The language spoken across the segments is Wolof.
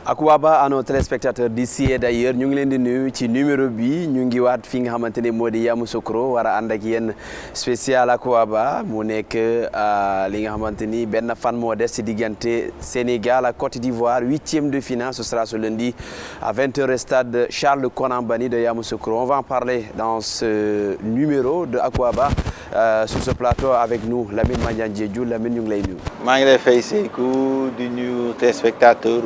Akouaba à nos téléspectateurs d'ici et d'ailleurs ñu ngi leen di nuyu ci numéro bi ñu ngi waat fi nga xamante ne moo di Yamoussoukro war a ànd ak yéen spécial Akouaba mu nekk li nga xamante ni benn fan moo des ci diggante Sénégal ak Côte d'Ivoire huitième de finale ce sera ce lundi à 20h stade Charles Konan Banny de Yamoussoukro. On va en parler dans ce numéro de Akouaba sur ce plateau avec nous Lamine Mandiang Diédhiou. Lamine ñu ngi lay nuyu. maa ngi lay fay Sékou di nuyu téléspectateurs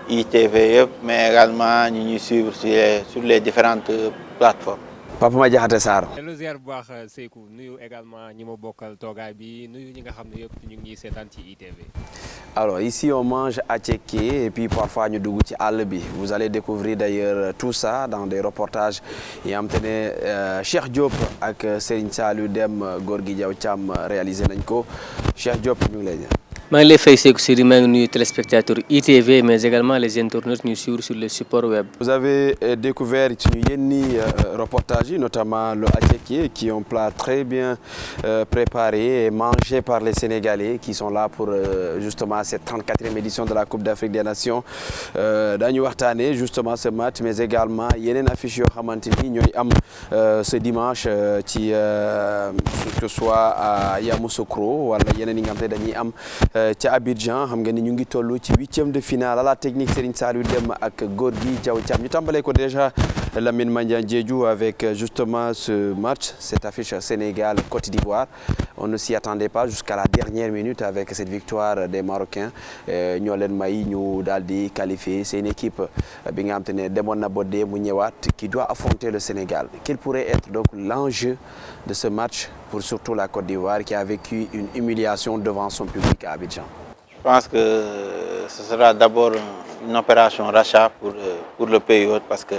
ITV yëpp mais également ñu ñuy suivre sur les différentes plateformes. Papa Madiakhaté Sarr. lu ziar bu baax Sékou nuyu également ñi ma bokkal toogaay bi nuyu ñi nga xam ne yëpp ñu ngi seetaan ci ITV. Alors ici on mange à Tchéké et puis parfois ñu dugg ci àll bi vous allez découvrir d'ailleurs tout ça dans des reportages yi am te ne Cheikh Diop ak Serigne Saliou Deme Gorgui Diaw Thiam réalisé nañ ko Cheikh Diop ñu ngi lay ñaan. maa ngi lay fay Sékou Siri maa ngi nuyu téléspectateurs ITV mais également les internautes ñu suivre sur le support web. Vous avez découvert suñu yenni reportages yi notamment le attiéké qui est un plat très bien préparé et mangé par les Sénégalais qui sont là pour justement cette 34e édition de la Coupe d'Afrique des Nations dañu waxtaanee justement ce match mais également yeneen affiche yoo xamante ni ñooy am ce dimanche ci que ce soit à Yamoussoukro wala yeneen yi nga xam te dañuy am ci Abidjan xam nga ni ñu ngi toll ci huitième de finale à la technique Serigne Saliou Deme ak Gorgui Diaw Thiam ñu tàmbalee ko déjà Lamine Mandiang Diédhiou avec justement ce match cette affiche Sénégal Côte d'Ivoire on ne s'y attendait pas jusqu'à la dernière minute avec cette victoire des Marocains ñoo leen may ñu daal di qualifier c'est une équipe bi nga xam te ne demoon na ba dee mu ñëwaat qui doit affronter le Sénégal. Quel pourrait être donc l'enjeu de ce match pour surtout la Côte d'Ivoire qui a vécu une humiliation devant son public à Abidjan? Je pense que ce sera d'abord une opération rachat pour le pays hôte parce que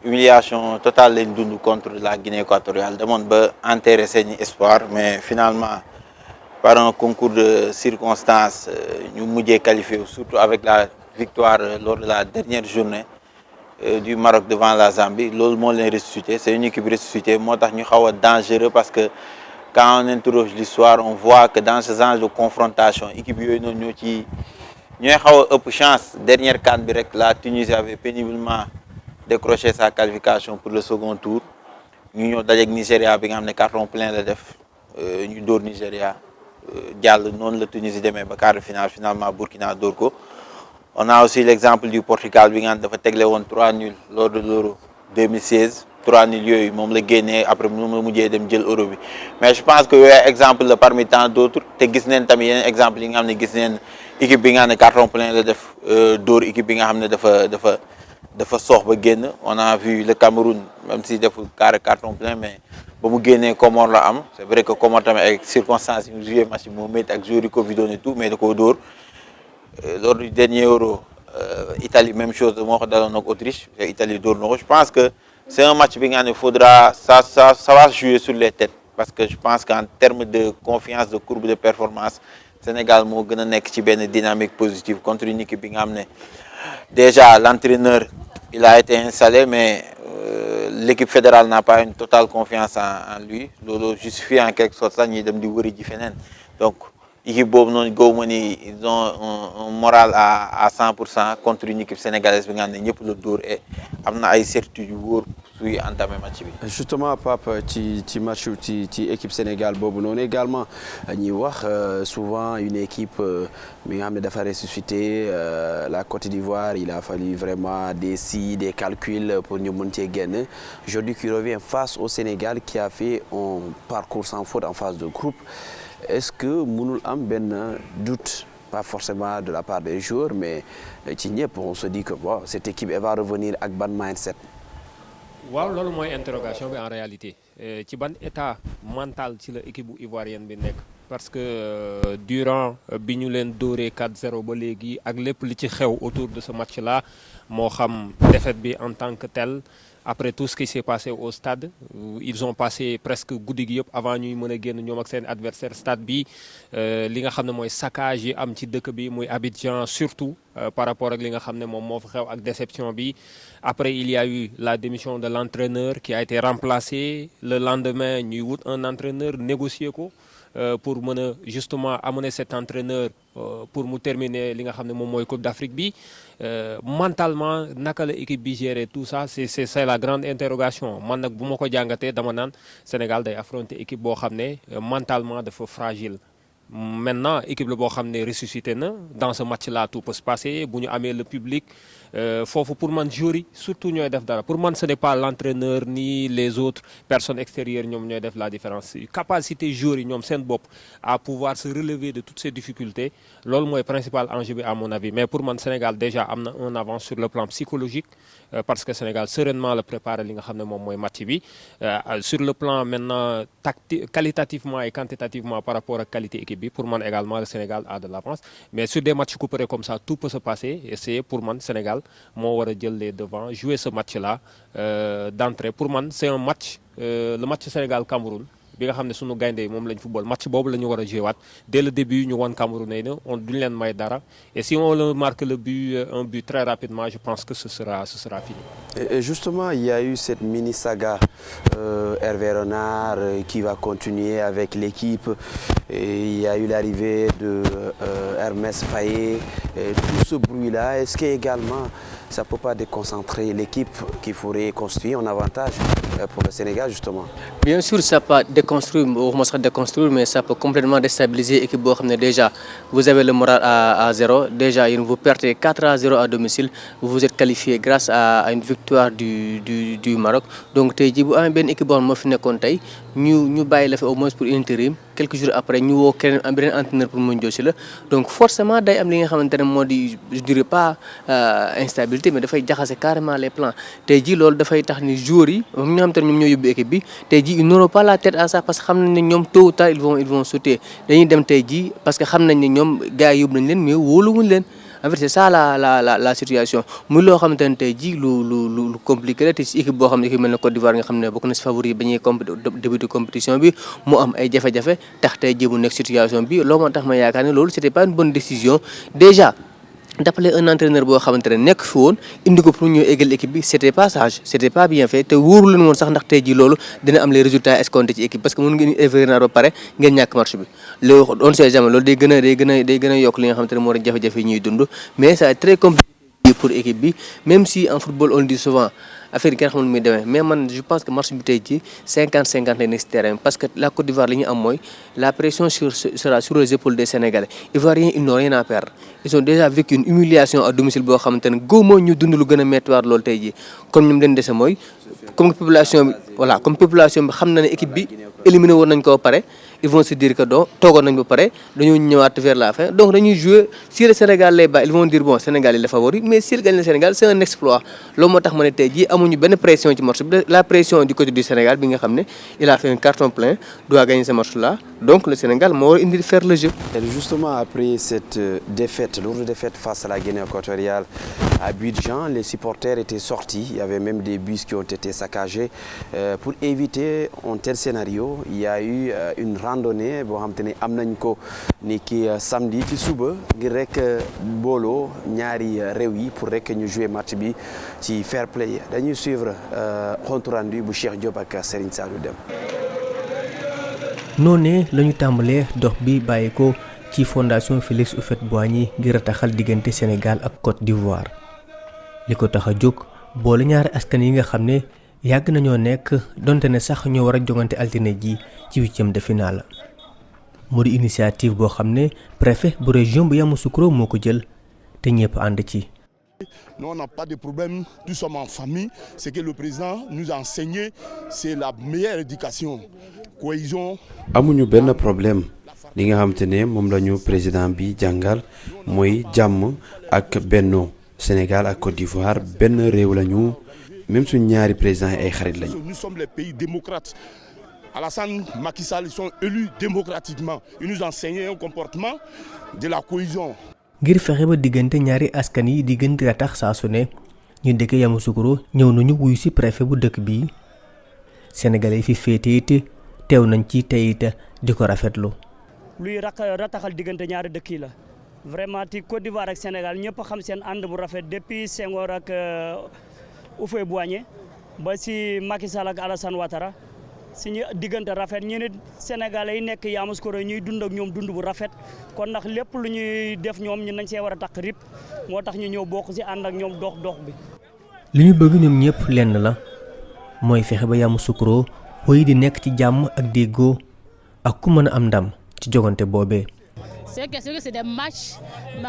humiliation totale lañ dund contre la Guinée équatoriale demoon ba enterrer seeni espoir mais finalement par un concours de circonstances ñu mujjee qualifié surtout avec la victoire lors de la dernière journée du Maroc devant la Zambie loolu moo leen ressuscité c'est une équipe ressuscitée moo tax ñu xaw a dangereux parce que quand on interroge l'histoire on voit que dans ce genre de confrontation équipe yooyu noonu ñooy xaw a ëpp chance dernière CAN bi rek la Tunisie avait péniblement décroché sa qualification pour le second tour ñu ñëw dajeek Nigéria bi nga xam ne carton plein la def ñu dóor Nigéria jàll noonu la Tunisie demee ba quart de finale finalement Burkina dóor ko. On a aussi l'exemple du Portugal bi nga xam dafa tegle woon 3-0 lors de l'Euro 2016 3-0 yooyu moom la génnee après moom la mujjee dem jël euro bi mais je pense que yooyu exemple la parmi tant d'autres te gis neen tamit yeneen exemple yi nga xam ne gis neen équipe bi nga xam ne carton plein la def dóor équipe bi nga xam ne dafa soox ba génn on a vu le Cameroun même si deful carton plein mais ba mu génnee Comores la am c'est vrai que Comores tamit avec circonstances yi mu joué match bi moo métti ak joueurs yi Covid et tout mais da koo dóor lors du dernier Euro Italie même chose moo ko daloon ak Autriche Italie dóor na ko je pense que c'est un match bi nga xam ne faudra ça va jouer sur les têtes parce que je pense qu'en termes de confiance de courbe de performance Sénégal moo gën a nekk ci benn dynamique positive contre une équipe bi nga xam ne déjà l'entraîneur il a été installé mais l'équipe fédérale n'a pas une totale confiance en lui loolu justifie en quelque sorte sax ñuy dem di wëri ji feneen donc équipe boobu noonu gëwuma ni ils ont un moral à 100% contre une équipe sénégalaise bi nga xam ne ñëpp la dóor et am na ay certitudes yu wóor suy entamé match bi. Justement Pape ci match ci équipe Sénégal boobu noonu également ñuy wax souvent une équipe mi nga xam ne dafa ressuscité la Côte d'Ivoire il a fallu vraiment des calculs pour ñu mën cee génn aujourd'hui qui revient face au Sénégal qui a fait un parcours sans faute en phase de groupe. Est-ce que mënul am benn doute pas forcément de la part des joueurs mais ci ñëpp on se dit que bon cette équipe elle va revenir ak ban mindset. waaw loolu mooy interrogation bi en réalité ci ban état mental ci la équipe bu ivoirienne bi nekk parce que durant bi ñu leen dóoree 4-0 ba léegi ak lépp li ci xew autour de ce match là moo xam défaite bi en tant que tel. Après tout ce qui s'est passé au stade ils ont passé presque guddi gi yëpp avant ñuy mën a génn ñoom ak seen adversaire stade bi li nga xam ne mooy saccage yi am ci dëkk bi muy Abidjan surtout par rapport ak li nga xam ne moom moo fa xew ak déception bi après il y a eu la démission de l'entraîneur qui a été remplacé le lendemain ñuy wut un entraîneur négocier ko pour mën a justement amener cet entraîneur pour mu terminer li nga xam ne moom mooy Coupe d'Afrique bi mentalement naka la équipe bi gérer tout ça c'est la grande interrogation man nag bu ma ko jàngatee dama naan Sénégal day affronter équipe boo xam ne mentalement dafa fragile. Maintenant équipe la boo xam ne ressuscité na dans ce match là tout peut se passer bu ñu amee le public foofu pour man joueurs yi surtout ñooy def dara pour man ce n'est pas l'entraîneur ni les autres personnes extérieures ñoom ñooy def la différence capacité joueurs yi ñoom seen bopp à pouvoir se relever de toutes ces difficultés loolu mooy principal enjeu bi à mon avis mais pour man Sénégal déjà am na un avance sur le plan psychologique parce que Sénégal sereinement la préparé li nga xam ne moom mooy match bi sur le plan maintenant qualitativement et quantitativement par rapport ak qualité équipe bi pour man également le Sénégal a de l'avance mais sur des matchs couperets comme ça tout peut se passer et c'est pour man Sénégal moo war a jël les devants jouer ce match là d'entrée pour man c'est un match le match Sénégal-Cameroun bi nga xam ne sunu gaynde yi moom lañ football match boobu la ñu war a jouer waat dès le début ñu wan Camerounais ne on duñ leen may dara et si on leur marque le but un but très rapidement je pense que ce sera fini. Et justement il y a eu cette mini saga Hervé Renard qui va continuer avec l'équipe et il y a eu l'arrivée de Hermès Faé tout ce bruit là est-ce que également ça peut pas déconcentrer l'équipe qu'il faudrait construire un avantage pour le Sénégal justement. Bien sûr ça peut déconstruire mais ça peut complètement déstabiliser l'équipe boo xam ne déjà vous avez le moral à 0 déjà vous perdez 4-0 à domicile vous êtes qualifié grâce à une victoire du Maroc donc tey jii bu amee benn équipe boo xam ne moo fi nekkoon tey ñu bàyyi la fi au moins pour intérim quelques jours après ñu woo keneen beneen entraîneur pour mu joosi la donc forcément day am li nga xamante ne moo di je dirais pas instabilité mais dafay jaxase carrément les plans tey jii loolu dafay tax ni joueurs yi ñi nga xamante ne ñoom ñoo yóbbu équipe bi tey jii ils n'auront pas la tête à ça parce que xam nañ ne ñoom tôt ou tard ils vont sauter dañuy dem tey jii parce que xam nañ ne ñoom gars yi yóbbu nañ leen mais wóoluwuñ leen en fait c'est ça la situation muy loo xamante ne tey jii lu compliqué la te si équipe boo xam ne équipe mel ne Côte d'Ivoire nga xam ne bokk na si favori yi ba ñuy début de compétition bi mu am ay jafe-jafe tax tey jii mu nekk situation bi loolu moo tax ma yaakaar ne loolu c'était pas une bonne décision déjà d'appeler un entraîneur boo xamante ne nekk fi woon indi ko pour ñu égal équipe bi c'était pas sage c'était pas bien fait te wóoru leen woon sax ndax tey jii loolu dina am les résultats escomptés ci équipe parce que mën ngeen Hervé Renard ba pare ngeen ñàkk match bi loolu on sait jamais loolu day gën a yokk li nga xamante ne moo di jafe-jafe yi ñuy dund mais ça est très compliqué pour équipe bi même si en football on le dit souvent affaire yi kenn xamul muy demee mais man je pense que match bi tey jii 50-50 lay nekk si terrain parce que la Côte d'Ivoire li ñu am mooy la pression sera sur les épaules des Sénégalais Ivoiriens ils n'ont rien à perdre ils ont déjà vécu une humiliation à domicile boo xamante ne góomoo ñu dund lu gën a méttiwaat loolu tey jii comme ñoom leen dese mooy comme population bi xam na ne équipe bi éliminé woon nañ ko pare ils vont se dire que toogoon nañ ba pare dañoo ñëwaat vers la fin donc dañuy jouer si le Sénégal lay bàyyi ils vont dire bon Sénégal est le favori mais s'il gagne le Sénégal c'est un exploit loolu moo tax ma ne tey jii amuñu benn pression ci match bi la pression du côté du Sénégal bi nga xam ne il a fait un carton plein doit gagner ce match là donc le Sénégal moo war a indi faire le jeu. Et justement après cette défaite lourde défaite face à la Guinée équatoriale à Abidjan les supporters étaient sortis il y avait même des bus qui ont été saccagés pour éviter un tel scénario il y a eu une randonnée boo xam te ne am nañ ko ni ki samedi ci suba ngir rek booloo ñaari réew yi pour rek ñu jouer match bi ci fair play dañuy suivre compte rendu bu Cheikh Diop ak Serigne Saliou Deme. noonee la ñu tàmbalee dox bi bàyyi ko ci fondation Félix Houphouët-Boigny ngir rataxal diggante Sénégal ak Côte d'Ivoire li ko tax a jóg boole ñaari askan yi nga xam ne yàgg nañoo nekk donte ne sax ñoo war a jongante altine ji ci huitième de finale moo di initiative boo xam ne préfet bu région bu Yamoussoukro moo ko jël te ñëpp ànd ci. Nous, on n'a pas de problème, nous sommes en famille. Ce que le président nous a enseigné, c'est la meilleure éducation. Cohésion. amuñu benn problème li nga xamante ne moom la ñu président bi jàngal mooy jàmm ak bennoo Sénégal ak Côte d'Ivoire benn réew lañu même suñ ñaari présidents yi ay xarit lañu. Nous sommes les pays démocrates. Alassane, Macky Sall, ils sont élus démocratiquement. Ils nous ont enseigné un comportement de la cohésion. ngir fexe ba diggante ñaari askan yi di gën di tax saa su ne ñu dëkk Yamoussoukro ñëw nañu wuyu ci préfet bu dëkk bi sénégalais fi féete it teew nañ ci tey it di ko rafetlu. luy rataxal diggante ñaari dëkk yi la vraiment ci Côte d'Ivoire ak Sénégal ñëpp xam seen ànd bu rafet depuis Senghor ak Houphouët-Boigny ba ci Macky Sall ak Alassane Ouattara suñu diggante rafet ñu nit sénégalais yi nekk Yamoussoukro ñuy dund ak ñoom dund bu rafet kon ndax lépp lu ñuy def ñoom ñu nañ see war a takk rip moo tax ñu ñëw bokk si ànd ak ñoom dox bi. li ñu bëgg ñoom ñëpp lenn la mooy fexe ba Yamoussoukro woy di nekk ci jàmm ak déggoo ak ku mën a am ndam ci jogante boobee. c'est des matchs mais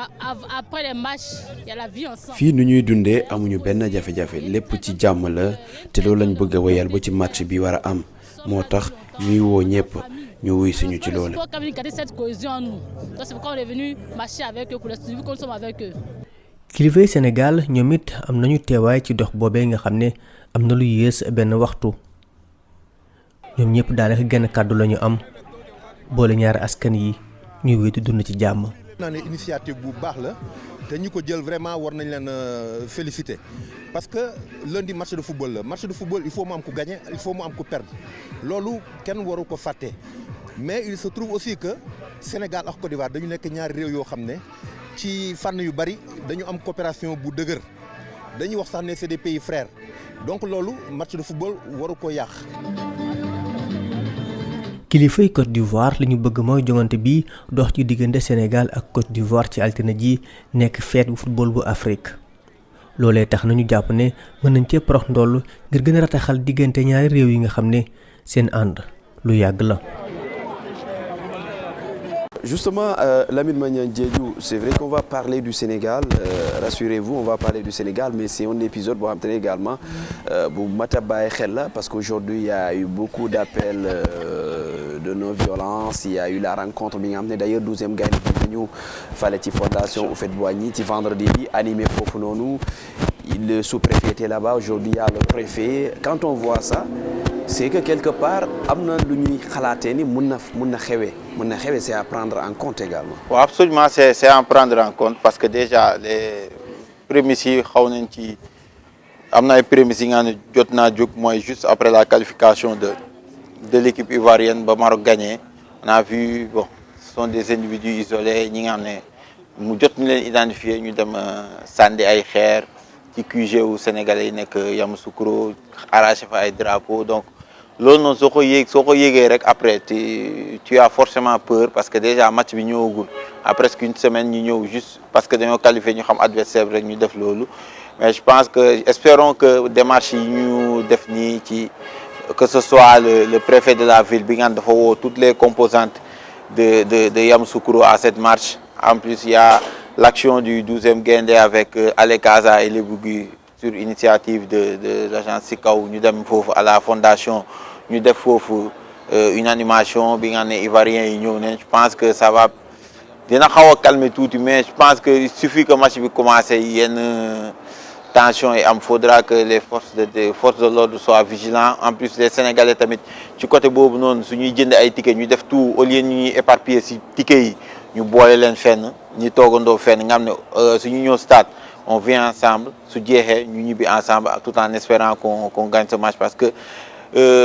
après les matchs il y a la vie ensemble. fii nu ñuy dundee amuñu benn jafe-jafe lépp ci jàmm la te loolu lañ bëgg a wéyal ba ci match bi war a am moo tax ñuy woo ñëpp ñu wuy suñu ci loolu. kilifay Sénégal ñoom it am nañu teewaay ci dox boobee nga xam ne am na lu yées benn waxtu ñoom ñëpp daanaka genn kàddu la ñu am boole ñaari askan yi. ñuy wéy di dund ci jàmm. naa ne initiative bu baax la te ñu ko jël vraiment war nañ leen féliciter parce que lundi match de football la match de football il faut mu am ku gagner il faut mu am ku perdre loolu kenn waru ko fàtte mais il se trouve aussi que Sénégal ak Côte d'Ivoire dañu nekk ñaari réew yoo xam ne ci fànn yu bari dañu am coopération bu dëgër dañuy wax sax ne c'est des pays frères donc loolu match de football waru ko yàq. kilifay Côte d'Ivoire li ñu bëgg mooy jongante bi dox ci diggante Sénégal ak Côte d'Ivoire ci altine ji nekk fête bu football bu Afrique loolee tax nañu jàpp ne mën nañ cee prox ndoll ngir gën a rataxal diggante ñaari réew yi nga xam ne seen ànd lu yàgg la. Justement, Lamine Magnan Diédhiou, c'est vrai qu'on va parler du Sénégal, rassurez-vous, on va parler du Sénégal, mais c'est un épisode pour rentrer également pour Matabaye Khella, parce qu'aujourd'hui il y a eu beaucoup d'appels de non-violence, il y a eu la rencontre, d'ailleurs 12e gagne nous fallait ci fondation au fait Boigny, ci vendredi animé Fofunonou, le sous-préfet était là-bas, aujourd'hui il y a le préfet. Quand on voit ça, c'est que quelque part amna lu ñuy xalaatee ni mun na xewee c'est à prendre en compte également. Oui, absolument c'est à prendre en compte parce que déjà les prémices yi xaw nañ ci am na ay prémices yi nga xam ne jot naa jóg mooy juste après la qualification de l'équipe ivoirienne ba Maroc gagné on a vu bon ce sont des individus isolés ñi nga xam ne mu jot ñu leen identifier ñu dem sànni ay xeer ci QG wu Sénégalais yi nekk Yamoussoukro arraché fa ay drapeaux donc loolu noonu soo ko yéegee rek après tu as forcément peur parce que déjà match bi ñëwagul à presque une semaine ñu ñëw juste parce que dañoo qualifié ñu xam adversaire rek ñu def loolu mais je pense que espérons que démarche yi ñu def nii ci que ce soit le préfet de la ville bi nga xam dafa woo toutes les composantes de Yamoussoukro à cette marche en plus il y a l'action du 12e Gaïndé avec Ale Kaza et Lebougui sur initiative de l'agence Sikaw ñu dem foofu à la fondation ñu def foofu une animation bi nga xam ne ivoiriens yi ñëw nañ je pense que ça va dina xaw a calmer tuuti mais je pense que il suffit que match bi commencé yenn tension yi am faudra que les forces de l'ordre soient vigilants en plus les Sénégalais tamit ci côté boobu noonu su ñuy jënd ay tickets ñu def tout au lieu ñuy éparpiller ci tickets yi ñu boole leen fenn ñi toogandoo fenn nga xam ne su ñu ñëw stade on vient ensemble su jeexee ñu ñibbi ensemble tout en espérant qu'on gagne ce match parce que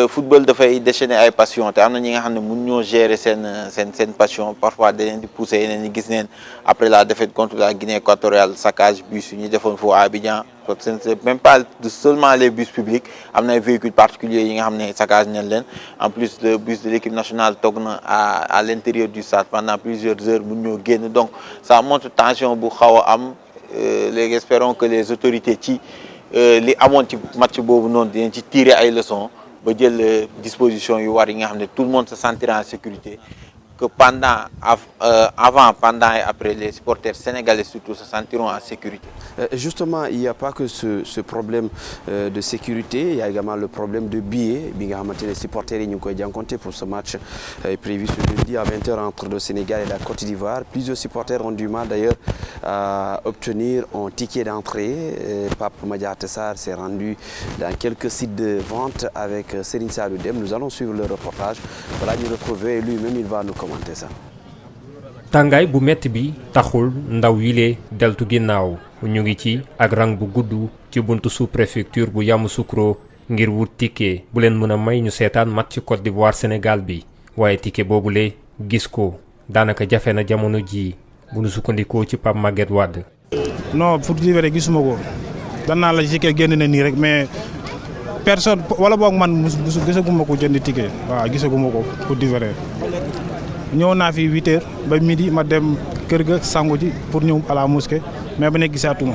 football dafay déchaîner ay passion te am na ñi nga xam ne mun ñoo gérer seen passion parfois da leen di pousser yeneen ñi gis neen après la défaite contre la Guinée équatoriale saccage bus yu ñu defoon foofu à Abidjan c'est même pas seulement les bus publics am na ay véhicules particuliers yi nga xam ne saccage nañ leen en plus le bus de l'équipe nationale toog na à l'intérieur du stade pendant plusieurs heures mun ñoo génn donc ça montre tension bu xaw a am léegi espérons que les autorités ci li amoon ci match boobu noonu dinañ ci tirer ay leçons ba jël disposition yu war yi nga xam ne tout le monde se sentira en sécurité que avant, pendant et après, les supporters sénégalais surtout se sentiront en sécurité. Justement, il n'y a pas que ce problème de sécurité, il y a également le problème de billets. Les supporters ont compté pour ce match prévu ce jeudi à 20h entre le Sénégal et la Côte d'Ivoire. Plusieurs supporters ont du mal d'ailleurs à obtenir un ticket d'entrée. Pape Madia Tessar s'est rendu dans quelques sites de vente avec Serigne Salou Dem. Nous allons suivre le reportage. Voilà, nous retrouver lui-même, il va nous commenter ça. tàngaay bu metti bi taxul ndaw yile deltu ginnaaw ñu ngi ci ak rang bu gudd ci buntu sous-préfecture bu Yamoussoukro ngir wut ticket bu leen mën a may ñu seetaan match Côte d'Ivoire Sénégal bi waaye ticket boobule gis ko daanaka jafe na jamono ji bu nu sukkandikoo ci Pape Maguette Wade. non pour dire vrai gisuma ko dan naa la ticket génn na nii rek mais personne wala boog man gisaguma ko jënd ticket waaw gisaguma ko pour différer ñëw naa fi 8h ba midi ma dem kër ga sangu ji pour ñëw à la mosquée mais ba nekk gisaatuma.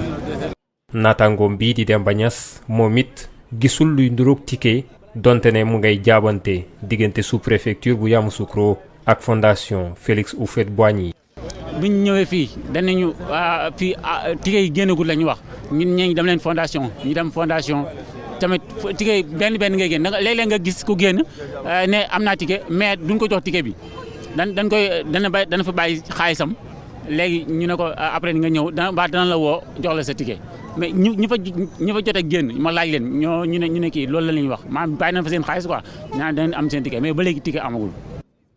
naataangoom bii di Demba Niass moom it gisul luy nduróog ticket donte ne mu ngay jaabante diggante sous-préfecture bu Yamoussoukro ak fondation Félix Houphouët-Boigny. bu ñu ñëwee fii danañu fii ticket yi génnagul la ñu wax ñun ñee dem leen fondation ñu dem fondation tamit ticket benn ngay génn léeg-léeg nga gis ku génn ne am naa ticket mais duñ ko jox ticket bi dana fa bàyyi xaalisam léegi ñu ne ko après nga ñëw dana la woo jox la sa ticket mais ñu fa jot a génn ma laaj leen ñu ne kii loolu la ñuy wax maanaam bàyyi na fa seen xaalis quoi ñaan danañ am seen ticket mais ba léegi ticket amagul.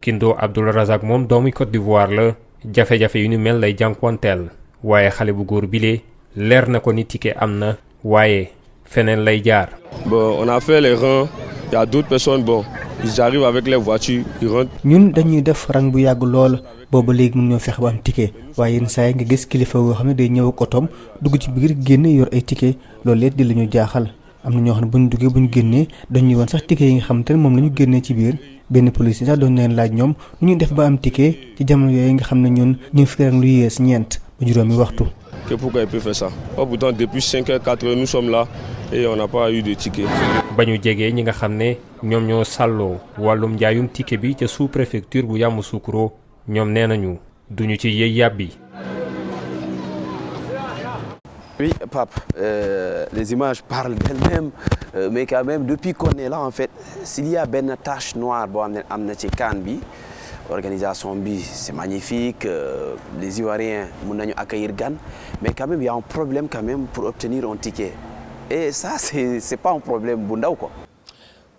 Kindo Abdoul Razak moom doomu Côte d'Ivoire la jafe-jafe yu ni mel lay jànkuwanteel waaye xale bu góor bile leer na ko ni ticket am na waaye feneen lay jaar. Bon, on a fait les rangs, il y a d'autres personnes, bon, ils arrivent avec les voitures, ils rentrent. ñun dañuy def rang bu yàgg lool booba léegi mun ñoo fexe ba am ticket waaye yenn saa yi nga gis kilifa yoo xam ne day ñëw ak otoom dugg ci biir génn yor ay ticket loolu lépp di la ñu jaaxal am na ñoo xam ne bu ñu duggee bu ñu génnee dañuy woon sax ticket yi nga xam te ne moom la ñu génnee ci biir benn policier sax doon leen laaj ñoom nu ñuy def ba am ticket ci jamono yooyu nga xam ne ñun ñu ngi fi rang lu yées ñeent ba juróomi waxtu. Que pourquoi ils peuvent faire ça? Oh, pourtant depuis 5h, 4h nous sommes là et on n'a pas eu de ticket. ba ñu jegee ñi nga xam ne ñoom ñoo sàlloo wàllum njaayum ticket bi ca sous-préfecture bu Yamoussoukro ñoom nee nañu duñu ci yëy yàbbi. Oui, Pape, les images parlent d'elles-mêmes, mais quand même, depuis qu'on est là, en fait, s'il y a une tache noire boo am na ci CAN bi, organisation bi, c'est magnifique, les Ivoiriens mën nañu accueillir gan, mais quand même, il y a un problème quand même pour obtenir un ticket. Et ça, c'est pas un problème bu ndaw quoi.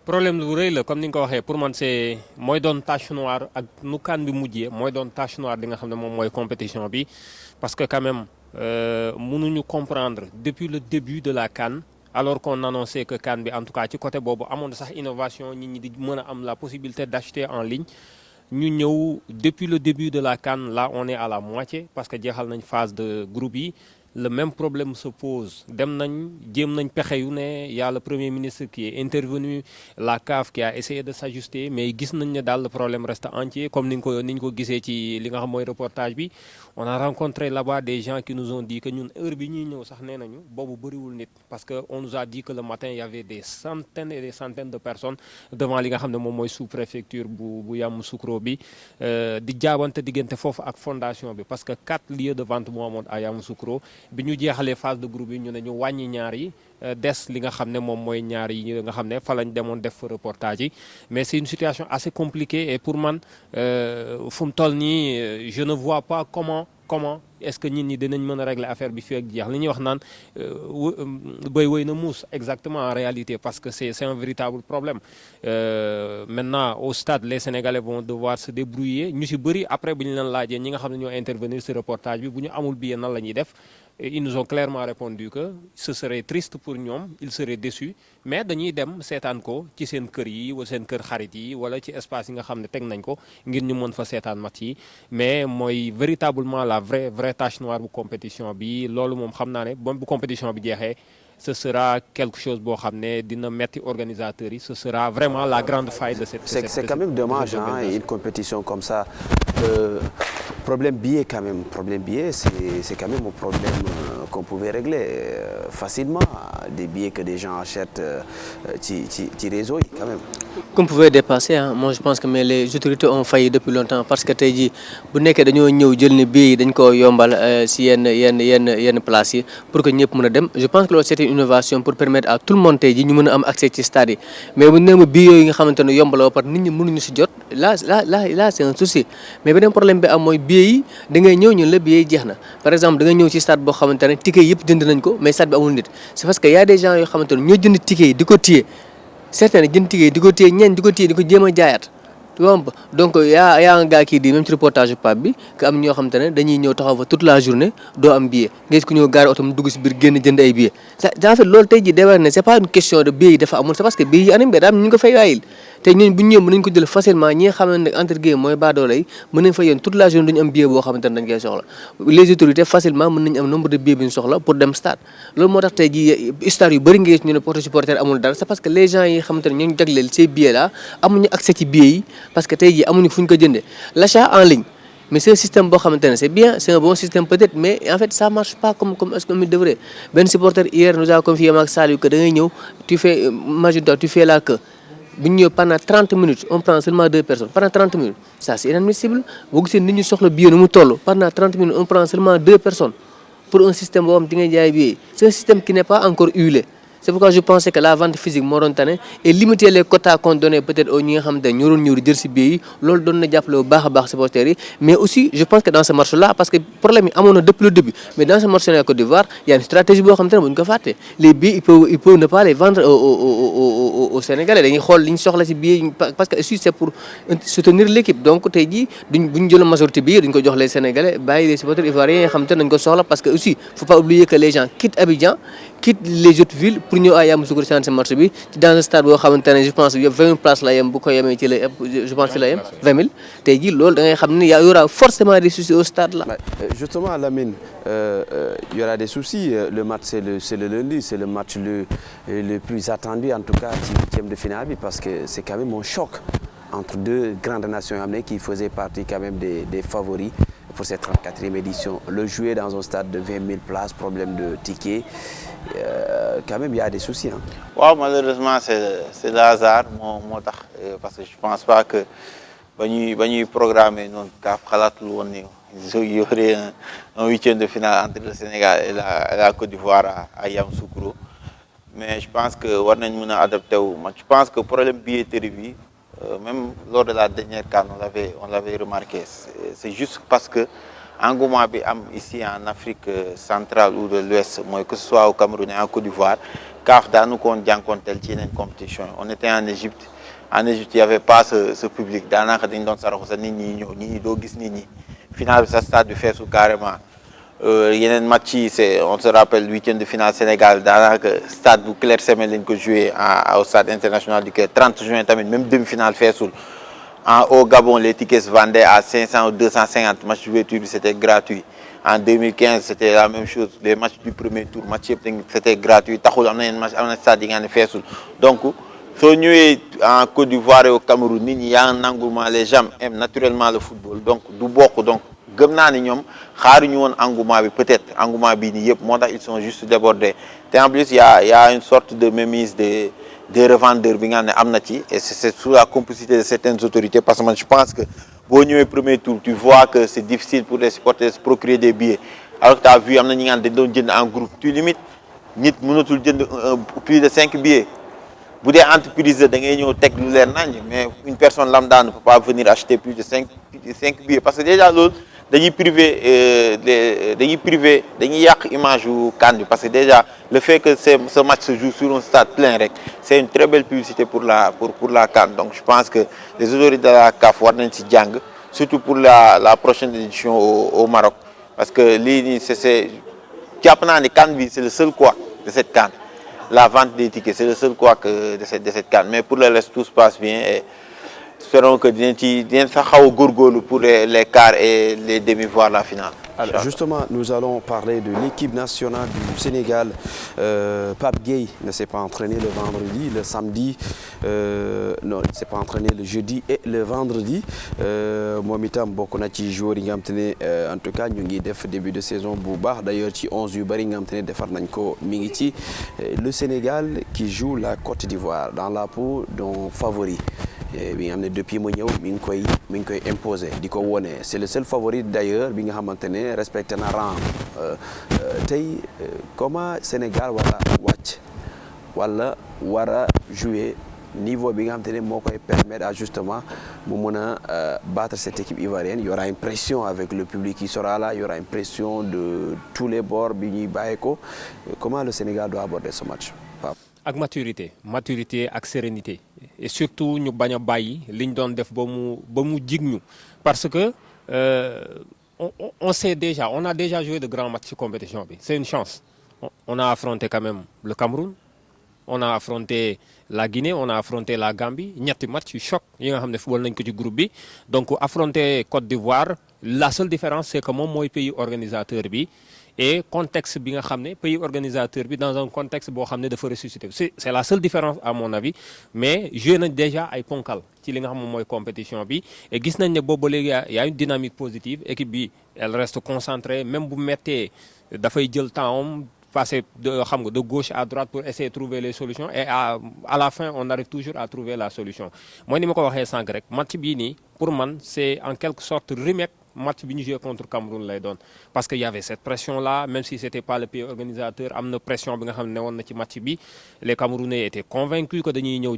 problème lu rëy la comme ni nga ko waxee pour man c'est mooy doon tache noire ak nu CAN bi mujjee mooy doon tache noire di nga xam ne moom mooy compétition bi parce que quand même mënuñu comprendre depuis le début de la CAN alors qu'on annonçait que CAN bi en tout cas ci côté boobu amoon na sax innovation nit ñi di mën a am la possibilité d'acheter en ligne ñu ñëw depuis le début de la CAN là on est à la moitié parce que jeexal nañ phase de groupe yi. Le même problème se pose dem nañ jéem nañ pexe yu ne y a le premier ministre qui est intervenu la CAF qui a essayé de s'ajuster mais gis nañ ne daal le problème reste entier comme ni ñu ko gisee ci li nga xam mooy reportage bi on a rencontré là-bas des gens qui nous ont dit que ñun heure bi ñuy ñëw sax nee nañu boobu bëriwul nit parce que on nous a dit que le matin il y avait des centaines et des centaines de personnes devant li nga xam ne moom mooy sous-préfecture bu Yamoussoukro bi di jaabante diggante foofu ak fondation bi parce que 4 lieux de vente moo amoon à Yamoussoukro bi ñu jeexalee phase de groupe yi ñu ne ñu wàññi ñaar yi des li nga xam ne moom mooy ñaar yi nga xam ne fa lañ demoon def reportage yi mais c'est une situation assez compliquée et pour man fu mu toll nii je ne vois pas comment est-ce que nit ñi dinañ mën a régler affaire bi fii ak jeex li ñuy wax naan béy wëy na muus exactement en réalité parce que c'est un véritable problème maintenant au stade les Sénégalais vont devoir se débrouiller ñu ci bëri après bu ñu leen laajee ñi nga xam ne ñoo intervenir ci reportage bi bu ñu amul billet nan la ñuy def ils nous ont clairement répondu que ce serait triste pour ñoom ils seraient déçus mais dañuy dem seetaan ko ci seen kër yi wala seen kër xarit yi wala ci espace yi nga xam ne teg nañ ko ngir ñu mën fa seetaan match yi mais mooy véritablement la vraie tache noire bu compétition bi loolu moom xam naa ne bu compétition bi jeexee ce sera quelque chose boo xam ne dina metti organisateurs yi ce sera vraiment la grande faille de cette c'est quand même dommage une compétition comme ça problème billet quand même c'est quand même un problème qu'on pouvait régler facilement des billets que des gens achètent ci réseau yi quand même. Qu'on pouvait dépasser moi je pense que mais les autorités ont failli depuis longtemps parce que tey jii bu nekkee dañoo ñëw jël ne billets yi dañ ko yombal si yenn places yi pour que ñëpp mën a dem je pense que loolu c'est une innovation pour permettre à tout le monde tey jii ñu mën a am accès ci stade yi mais bu nee ma billets yooyu nga xamante ne yombal ba pare nit ñi mënuñu si jot là c'est un souci mais beneen problème bi am mooy billets yi da ngay ñëw ñun la billets yi jeex na par exemple da ngay ñëw ci stade boo xamante ne ticket yëpp jënd nañ ko mais stade bi amul nit c'est parce que y a des gens yoo xamante ne ñoo jënd ticket yi di ko téye certains jënd ticket yi di ko téye ñeen di ko jéem a jaayaat donc yaa un gars qui dit même ci reportage Pape bi que am ñoo xamante ne dañuy ñëw taxaw fa toute la journée doo am billet nga gis ku ñëw gaari oto mu dugg si biir génn jënd ay billets en fait loolu tey jii day war ne c'est pas une question de billets yi dafa amul c'est parce que billets yi anam daa am ñu ko fay waayil te ñooñu bu ñu ñëwee mën nañu ko jël facilement ñi nga xamante ne entre guillemets mooy baadoolo yi mën nañ fa yéen toute la journée duñu am billet boo xamante ne dañ koy soxla les autorités facilement mën nañu am nombre de billets bi ñu soxla pour dem stade loolu moo tax tey jii stade yu bëri nga gis ñu ne porte supporter amul dara c'est parce que les gens yi xamante ne ñooñu jagleel ces billets là amuñu accès ci billets yi parce que tey jii amuñu fu ñu ko jëndee l'achat en ligne mais c'est un système boo xamante ne c'est bien c'est un bon système peut-être mais en fait ça marche pas comme il devrait benn supporter hier nous a confié ak Saliou que da ngay ñëw tu fais imagine toi tu fais la queue bu ñu ñëw pendant 30 minutes on prend seulement 2 personnes pendant 30 minutes ça c'est inadmissible boo gisee nit ñi soxla billet nu mu toll pendant 30 minutes on prend seulement 2 personnes pour un système boo xam di ngay jaay billet c'est un système qui n'est pas encore huilé. C'est pourquoi je pensais que la vente physique moo doon tane et limiter les quotas qu'on donnait peut-être aux ñi nga xamante ne ñoo doon ñëw di jël si billet yi loolu doon na jàppale bu baax a baax supporters yi mais aussi je pense que dans ce marché-là parce que problème yi amoon na depuis le début mais dans ce marché-là Côte d'Ivoire il y a une stratégie boo xamante ne bu ñu ko fàtte les billets ils peuvent ne pas les vendre aux Sénégalais dañuy xool li ñu soxla si billet parce que aussi c'est pour soutenir l'équipe donc tey jii bu ñu jëloon majorité billet duñ ko jox les Sénégalais bàyyi les supporters ivoiriens yi nga xamante ne dañ ko soxla parce que aussi faut pas oublier que les gens quittent Abidjan quittent les autres villes pour ñëw à Yamoussoukro ci match bi dans un stade boo xamante ne je pense yëpp 20 000 places la yem bu ko yemee ci la je pense ci la yem 20 000 tey jii loolu da ngay xam ne y aura forcément des soucis au stade là. Justement Lamine il y aura des soucis le match c'est le lundi c'est le match le plus attendu en tout cas ci huitième de finale bi parce que c'est quand même un choc entre deux grandes nations yoo xam ne qui faisaient partie quand même des favoris pour cette 34e édition le jouer dans un stade de 20 000 places problème de ticket quand même il y a des soucis hein. waaw malheureusement c'est le hasard moo tax parce que je pense pas que ba ñuy programmer noonu kaaf xalaatul woon ni il y aurait un huitième de finale entre le Sénégal et la Côte d'Ivoire à Yamoussoukro mais je pense que war nañ mën a adapté wu je pense que problème billetterie bi même lors de la dernière CAN on l'avait remarqué c'est juste parce que engouement bi am ici en Afrique centrale ou de l'Ouest mooy que ce soit au Cameroun et en Côte d'Ivoire CAF daanu ko woon jànkonteel ci yeneen compétition on était en Égypte il y avait pas ce public daanaka dañ doon saraxu sa nit ñi ñëw nit ñi doo gis nit ñi finale bi sa stade bi feesu carrément yeneen match yi c'est on se rappelle huitième de finale Sénégal daanaka stade bu Claire Semaine lañ ko joué au stade international du Caire 30 juin tamit même demi-finale feesul au Gabon les tickets se vendaient à 500 ou 250 match d'ouverture bi c'était gratuit en 2015 c'était la même chose les matchs du premier tour match yëpp c'était gratuit taxul am na yenn match am na stade yi nga ne feesul donc soo ñëwee en Côte d'Ivoire et au Cameroun nit ñi y a un engouement les gens aiment naturellement le football donc du bokk donc gëm naa ni ñoom xaaruñu woon engouement bi peut-être engouement bii nii yëpp moo tax ils sont juste débordés te en plus il y a une sorte de mainmise des revendeurs bi nga xam ne am na ci et c'est sous la complicité de certaines autorités parce que man je pense que boo ñëwee premier tour tu vois que c'est difficile pour les supporters de se procurer des billets alors que tu as vu am na ñi nga xam ne dañ doon jënd en groupe tu limites nit mënatul jënd plus de 5 billets bu dee entreprise da ngay ñëw teg lu leer nañ mais une personne lambda ne peut pas venir acheter plus de 5 billets parce que déjà loolu dañuy yàq image yu CAN bi parce que déjà le fait que ce match se joue sur un stade plein rek c'est une très belle publicité pour la CAN donc je pense que les autorités de la CAF war nañ ci jàng surtout pour la prochaine édition au Maroc parce que lii nii c'est jàpp naa ni CAN bi c'est le seul couac de cette CAN la vente des tickets c'est le seul couac de cette CAN mais pour le reste tout se passe bien et espérons que dinañ fa xaw a góorgóorlu pour les quarts et les demi voire la finale. Alors justement, nous allons parler de l'équipe nationale du Sénégal. Pape Gueye ne s'est pas entraîné le vendredi, le samedi, non, il ne s'est pas entraîné le jeudi et le vendredi. Moom itam bokk na ci joueurs yi nga xam te ne en tout cas ñu ngi def début de saison bu baax d'ailleurs ci 11 yu bari nga xam te ne defar nañ ko mi ngi ci le Sénégal qui joue la Côte d'Ivoire dans la peau d'un favori. bi nga xam ne depuis mu ñëw mi ngi koy imposer di ko wone c'est le seul favori d'ailleurs bi nga xamante ne respecté na rang tey comment Sénégal war a wàcc wala war a jouer niveau bi nga xamante ne moo koy permettre à justement mu mën a battre cette équipe ivoirienne. Il y aura une pression avec le public qui sera là, il y aura une pression de tous les bords bi ñuy bàyyi ko. Comment le Sénégal doit aborder ce match? ak maturité ak sérénité et surtout ñu bañ a bàyyi li ñu doon def ba mu jig ñu parce que on sait déjà on a déjà joué de grands matchs ci compétition bi c'est une chance on a affronté quand même le Cameroun on a affronté la Guinée, on a affronté la Gambie ñetti match yu choc yi nga xam ne football nañ ko ci groupe bi donc affronter Côte d'Ivoire la seule différence c'est que moom mooy pays organisateur bi et contexte bi nga xam ne pays organisateur bi dans un contexte boo xam ne dafa ressuscité c'est la seule différence à mon avis mais joué nañ déjà ay ponkal ci li nga xam moom mooy compétition bi et gis nañ ne boobu ba léegi y a une dynamique positive équipe bi elle reste concentrée même bu mettee dafay jël temps passer de gauche à droite pour essayer de trouver les solutions et à la fin on arrive toujours à trouver la solution mooy ni ma ko waxee sànq rek match bii nii pour man c'est en quelque sorte remake match bi ñu joué contre Cameroun lay doon parce que y avait cette pression là même si c'était pas le pays organisateur am na pression bi nga xam ne woon na ci match bi les Camerounais étaient convaincus que dañuy ñëw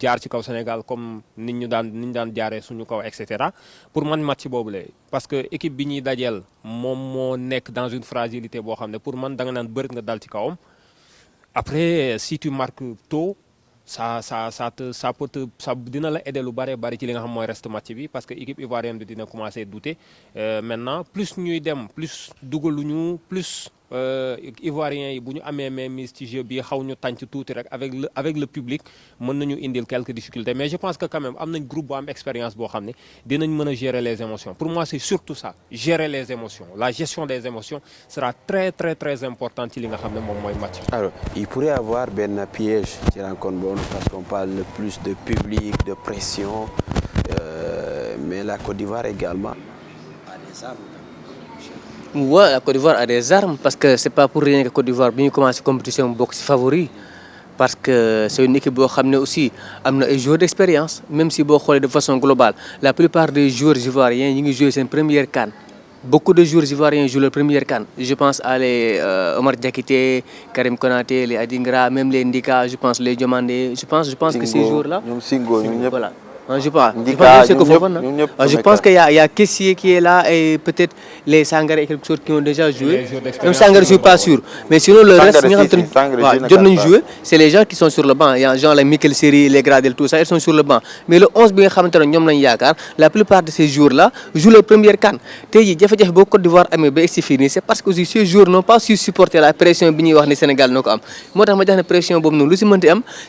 jaar ci kaw Sénégal comme ni ñu daan jaaree suñu kaw et cetera pour man match boobu la parce que équipe bi ñuy dajeel moom moo nekk dans une fragilité boo xam ne pour man da nga naan bërit nga dal ci kawam après si tu marques tôt ça dina la aider lu bari ci li nga xam mooy reste match bi parce que équipe ivoirienne bi dina commencer douter maintenant plus ñuy dem plus dugaluñu plus ivoiriens yi bu ñu amee mainmise ci jeu bi xaw ñu tànc tuuti rek avec le public mën nañu indil quelques difficultés mais je pense que quand même am nañ groupe bu am expérience boo xam ne dinañ mën a gérer les émotions pour moi c'est surtout ça gérer les émotions la gestion des émotions sera très très très importante ci li nga xam ne moom mooy match. Alors il pourrait avoir benn piège ci rencontre boobu parce qu'on parle le plus de public de pression mais la Côte d'Ivoire également a des armes. Ouais, la Côte d'Ivoire a des armes parce que c'est pas pour rien que Côte d'Ivoire bi ñu commencé compétition bokk ci favori parce que c'est une équipe boo xam ne aussi am na ay joueurs d'expérience même si boo xoolee de façon globale la plupart des joueurs ivoiriens ñu ngi joué seen première CAN. Beaucoup de joueurs ivoiriens jouent leur première CAN. Je pense à les Omar Diakité, Karim Konaté, les Adingra, même les Ndika, je pense les Diomandé. Je pense que ces joueurs-là. Voilà. Je pense qu'il y a Kessié qui est là et peut-être les Sangaré et quelque chose qui ont déjà joué. Même Sangaré, je ne suis pas sûr. Mais sinon, le reste, c'est les gens qui sont sur le banc. Il y a gens like Mikel Seri, les Gradel, tout ça, ils sont sur le banc. Mais le 11, la plupart de ces joueurs-là jouent leur première CAN. Beaucoup de Côte d'Ivoire c'est parce que ces joueurs n'ont pas su supporter la pression que le Sénégal n'a pas. Moi, la pression,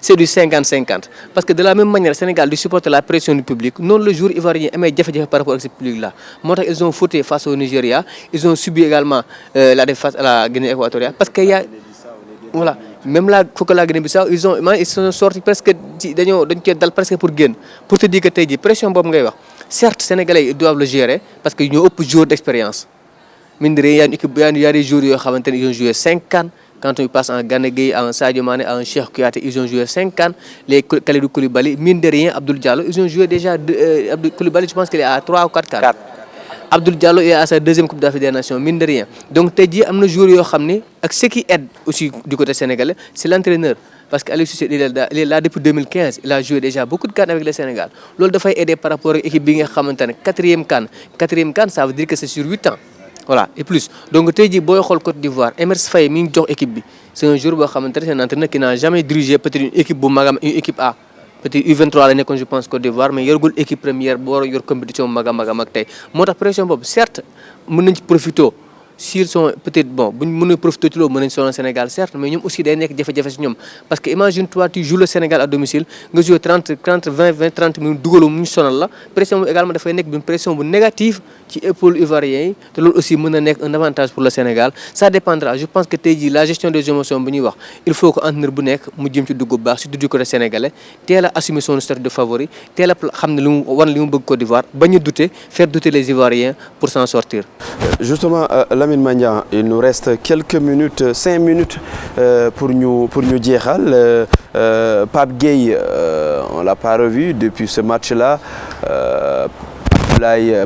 c'est du 50-50. Parce que de la même manière, le Sénégal doit supporter la pression du public. Non, le jour ivoirien aimait jafe-jafe par rapport à ce public-là. Ils ont fauté face au Nigeria. Ils ont subi également la défaite à la Guinée équatoriale. Parce qu'il y a... Voilà. Même là, faut que la Guinée-Bissau, ils sont sortis presque presque pour gagner. Pour te dire que tu as dit pression, certes, les Sénégalais ils doivent le gérer parce qu'ils ont beaucoup de jours d'expérience. Il y a des jours qui ont joué 5 CAN. Quand on passe en Gana Gueye, en Sadio Mané, en Cheikh Kouyaté, ils ont joué 5 CAN. Les Kalidou Koulibaly, mine de rien, Abdoul Diallo, ils ont joué déjà... Abdoul Koulibaly, je pense qu'il est à 3 ou 4 CAN. Abdoul Diallo est à sa deuxième Coupe d'Afrique des Nations, mine de rien. Donc, tu as dit, il y a des joueurs qui ce qui aide aussi du côté sénégalais, c'est l'entraîneur. Parce qu'Aliou Cissé, il est là depuis 2015, il a joué déjà beaucoup de CAN avec le Sénégal. L'autre fois, aider par rapport à l'équipe qui est 4e CAN. 4e CAN, ça veut dire que c'est sur 8 ans. Voilà, et plus. Donc, tu as dit, Boy Côte d'Ivoire, Emers Faye, c'est un joueur c'est un entraîneur qui n'a jamais dirigé peut-être une équipe A. Peut-être U23 l'année quand je pense Côte d'Ivoire, mais il y a une équipe première, il y a une compétition Moi, pression, certes, on peut profiter. S'ils sont peut-être bon, ils profiter de l'eau au Sénégal, certes, mais ils ont aussi des jafe-jafe. Parce que imagine-toi, tu joues le Sénégal à domicile, tu joues 30 minutes, la pression également une pression négative qui est pour l'Ivoirien, aussi un avantage pour le Sénégal. Ça dépendra. Je pense que la gestion des émotions, il faut qu'un entraîneur surtout du côté sénégalais, tel a assumé son statut de favori, tel a Côte d'Ivoire, faire douter les Ivoiriens pour s'en sortir. Justement, Lamine Magnan, il nous reste quelques minutes, 5 minutes pour nous dire. Pape Gueye, on ne l'a pas revu depuis ce match-là.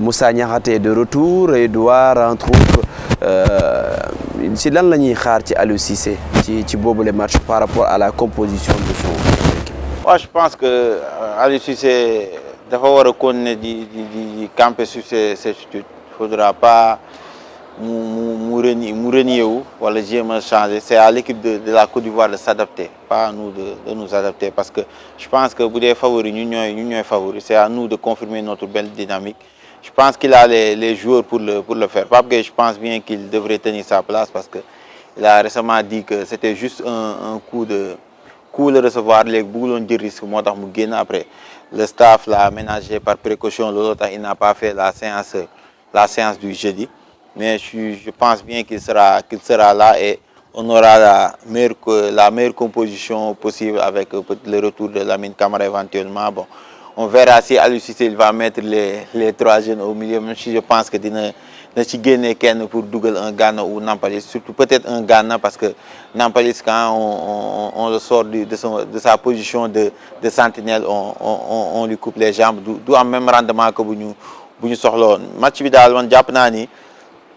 Moussa Niakhaté est de retour, Edouard entre autres. C'est là que nous avons Aliou Cissé ci boobu les matchs par rapport à la composition de son équipe. Moi, je pense que Aliou Cissé dafa war a continuer di camper sur ses attitudes. Il ne faudra pas mu renier ou changer. C'est à l'équipe de la Côte d'Ivoire de s'adapter, pas à nous de nous adapter. Parce que je pense que pour des favoris, nous sommes favoris. C'est à nous de confirmer notre belle dynamique. Je pense qu'il a les joueurs pour le faire. Pape Gueye, je pense bien qu'il devrait tenir sa place parce qu'il a récemment dit que c'était juste un coup coup le recevoir léegi bëgguloon jël risque moo tax mu génn après le staff l'a aménagé par précaution loolu tax il n'a pas fait la séance du jeudi mais je pense bien qu'il sera là et on aura la meilleure composition possible avec le retour de Lamine Camara éventuellement. Bon, on verra si Aliou Cissé il va mettre les 3 jeunes au milieu, même si je pense que dina ci génne kenn pour dugal un Gana ou Nampalys, surtout peut-être un Gana parce que Nampalys quand on le sort de sa position de sentinelle, on lui coupe les jambes, du am même rendement que bu ñu soxla woon. Match bi daal man jàpp naa ni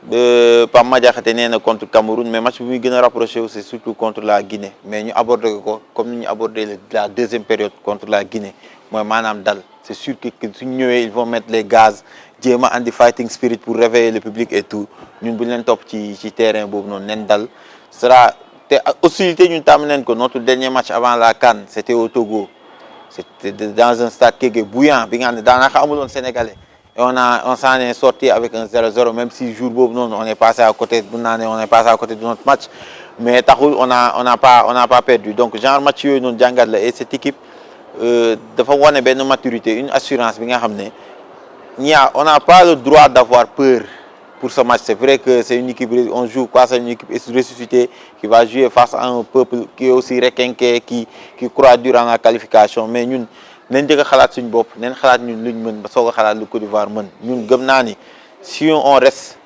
Pape Madiakhaté nee na contre Cameroun mais match bi muy gën a rapproché c'est surtout contre la Guinée mais ñu abordé ko comme ni ñu abordé la deuxième période contre la Guinée mooy maanaam dal c'est sûr que suñu ñëwee ils vont mettre les gaz jéem a andi fighting spirit pour réveiller le public et tout ñun bu ñu leen topp ci terrain boobu noonu nen dal sera te hostilité ñun tàmm nañ ko notre dernier match avant la CAN c'était au Togo c'était dans un stade Kégué bouillant bi nga xam ne daanaka amuloon sénégalais. Et on s'en est sorti avec un 0-0 même si jour boobu noonu on est passé à côté de notre match mais taxul on n'a pas perdu donc genre match yooyu noonu jàngat la et cette équipe dafa wane benn maturité une assurance bi nga xam ne on n'a pas le droit d'avoir peur pour ce match. C'est vrai que c'est une équipe, on joue quoi, c'est une équipe ressuscitée qui va jouer face à un peuple qui est aussi requinqué, qui croit durant la qualification mais ñun nañ njëkk a xalaat suñu bopp nañ xalaat ñun luñ mën ba soog a xalaat lu Côte d'Ivoire mën ñun gëm naa ni si on reste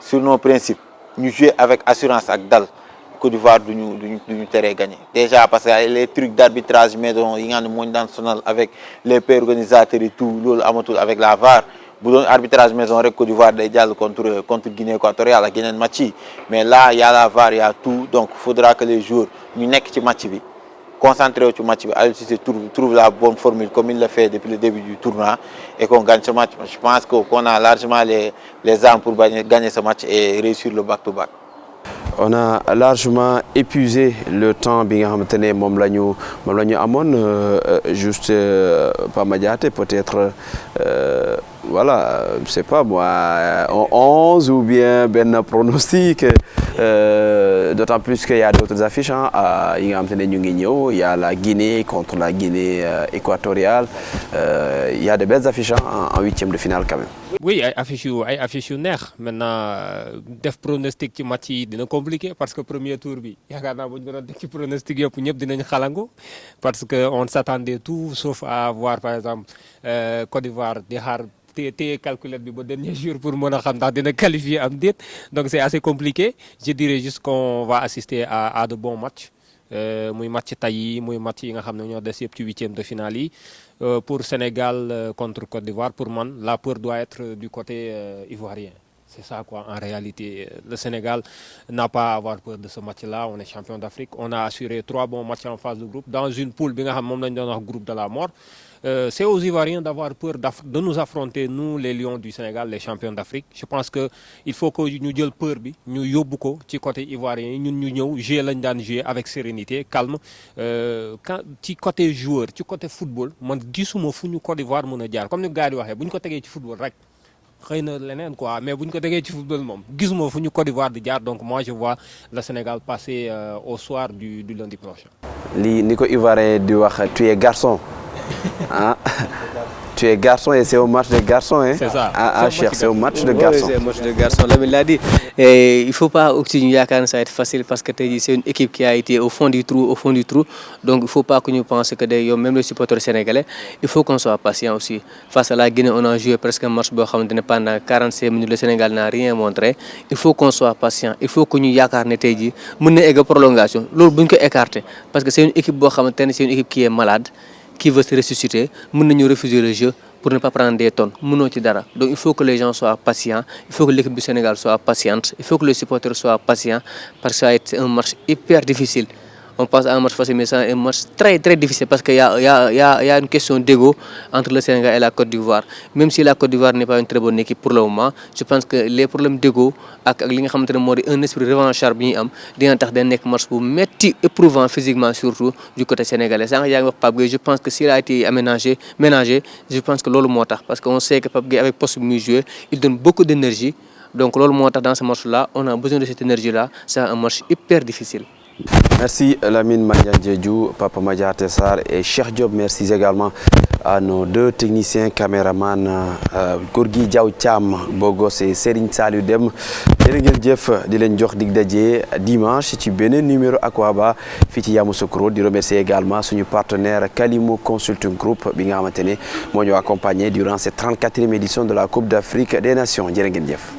sur nos principes ñu jouer avec assurance ak dal Côte d'Ivoire duñu teree gagner déjà parce que les trucs d'arbitrage maison yi nga xam ne moo ñu daan sonal avec les pays organisateurs et tout loolu amatul avec la VAR bu doon arbitrage maison rek Côte d'Ivoire day jàll contre Guinée équatoriale ak yeneen match yi mais là y a la VAR y a tout donc faudra que les joueurs ñu nekk ci match bi concentré wu ci match bi Aliou Cissé trouve la bonne formule comme il l'a fait depuis le début du tournoi et qu'on gagne ce match. Je pense qu'on a largement les armes pour gagner ce match et réussir le back-to-back. On a largement épuisé le temps bi nga xamante ne moom la ñu amoon juste Pape Madiakhaté peut-être voilà je sais pas moi 11 ou bien benn pronostic d'autant plus qu'il y a d'autres affiches yi nga xamante ne ñu ngi ñëw il y a la Guinée contre la Guinée équatoriale il y a de belles affiches en huitième de finale quand même. Oui ay affiches yu neex maintenant def pronostic ci match yi dina compliqué parce que premier tour bi yaakaar naa bu ñu doon def ci pronostic yëpp ñëpp dinañ xalangu parce que on s'attendait tout sauf à voir par exemple Côte d'Ivoire di xaar téye calculette bi ba dernier jour pour mën a xam ndax dina qualifier am déet donc c'est assez compliqué je dirais juste qu'on va assister à de bons matchs muy match tay yi muy match yi nga xam ne ñoo des yëpp ci huitième de finale yi pour Sénégal contre Côte d'Ivoire pour man la peur doit être du côté ivoirien. C'est ça quoi en réalité. Le Sénégal n'a pas à avoir peur de ce match-là. On est champion d'Afrique. On a assuré 3 bons matchs en phase de groupe dans une poule bi nga xam moom lañ doon wax groupe de la mort. C'est aux Ivoiriens d'avoir peur de nous affronter nous les Lions du Sénégal les champions d'Afrique. Je pense que il faut que ñu jël peur bi ñu yóbbu ko ci côté ivoirien yi ñun ñu ñëw jouer lañ daan jouer avec sérénité calme ci côté joueur ci côté football man gisuma fu ñu Côte d'Ivoire mën a jaar comme ni gars yi waxee bu ñu ko tegee ci football rek. xëy na leneen quoi mais bu ñu ko déggee ci football moom gisuma fu ñu Côte d'Ivoire di jaar donc moi je vois le Sénégal passer au soir du lundi prochain. lii ni ko Ivoirien di wax tu es garçon ah tu es garçon et c'est au match de garçon hein. C'est ça. Ah cher c'est au match de garçon. Oui, c'est un match de garçon Lamine l'a dit et il faut pas aussi ñu yaakaar ne ça va être facile parce que tey jii c'est une équipe qui a été au fond du trou donc il faut pas que ñu pense que day yow même les supporters sénégalais il faut qu'on soit patient aussi face à la Guinée on a joué presque un match boo xamante ne pendant 45 minutes le Sénégal n'a rien montré il faut qu'on soit patient il faut que ñu yaakaar ne tey jii mën na egg prolongation loolu bu ñu ko écarter parce que c'est une équipe boo xamante ne c'est une équipe qui est malade qui veut se ressusciter mën nañu refuser le jeu pour ne pas prendre des tonnes mënoo ci dara donc il faut que les gens soient patients il faut que l'équipe du Sénégal soit patiente il faut que les supporters soient patients parce que ça va être un match hyper difficile on passe à un match facile mais c'est un match très très difficile parce que y a une question d'ego entre le Sénégal et la Côte d'Ivoire même si la Côte d'Ivoire n'est pas une très bonne équipe pour le moment je pense que les problèmes d'ego ak li nga xamante ne moo di un esprit revanchard bi ñuy am dina tax day nekk match bu metti éprouvant physiquement surtout du côté sénégalais sànq yaa ngi wax Pape Gueye je pense que s'il a été ménagé je pense que loolu moo tax parce que on sait que Pape Gueye avec poste bi muy joué il donne beaucoup d'énergie donc loolu moo tax dans ce match là on a besoin de cette énergie là c'est un match hyper difficile Merci Lamine Mandiang-Diédhiou, Papa Madiaté Sarr et Cheikh Diop. Merci également à nos deux techniciens caméramans Gorgui Diaw Thiam Bogos et Serigne Saliou Dem. jërë ngeen jëf di leen jox dig daje dimanche ci beneen numéro Aquaba fii ci Yamoussoukro di remercier également suñu partenaire Kalimo Consulting Group bi nga xamante ne moo ñu accompagné durant cette 34e édition de la Coupe d'Afrique des Nations jërë ngeen jëf.